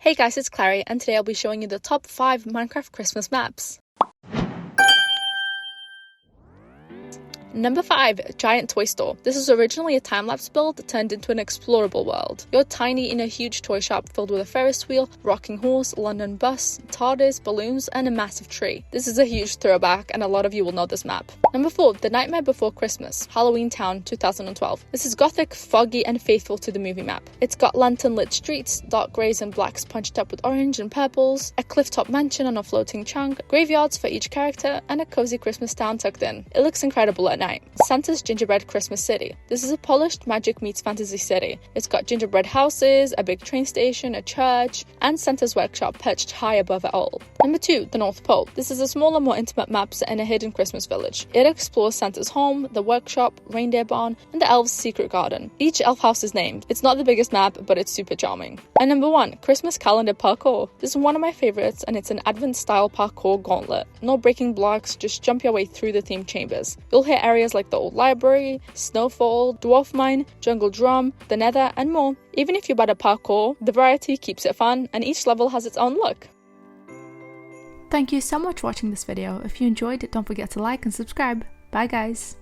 Hey guys, it's Clary, and today I'll be showing you the top 5 Minecraft Christmas maps. Number 5, Giant Toy Store. This was originally a time-lapse build that turned into an explorable world. You're tiny in a huge toy shop filled with a Ferris wheel, rocking horse, London bus, TARDIS, balloons, and a massive tree. This is a huge throwback, and a lot of you will know this map. Number 4, The Nightmare Before Christmas, Halloween Town 2012. This is gothic, foggy, and faithful to the movie map. It's got lantern-lit streets, dark greys and blacks punched up with orange and purples, a cliff-top mansion on a floating chunk, graveyards for each character, and a cozy Christmas town tucked in. It looks incredible at night. Santa's Gingerbread Christmas City. This is a polished magic meets fantasy city. It's got gingerbread houses, a big train station, a church, and Santa's workshop perched high above it all. Number 2, The North Pole. This is a smaller, more intimate map set in a hidden Christmas village. It explores Santa's home, the workshop, reindeer barn, and the elves' secret garden. Each elf house is named. It's not the biggest map, but it's super charming. And number 1, Christmas Calendar Parkour. This is one of my favorites, and it's an Advent-style parkour gauntlet. No breaking blocks, just jump your way through the themed chambers. You'll hit areas like the old library, snowfall, dwarf mine, jungle drum, the nether, and more. Even if you're bad at parkour, the variety keeps it fun, and each level has its own look. Thank you so much for watching this video. If you enjoyed it, don't forget to like and subscribe. Bye guys!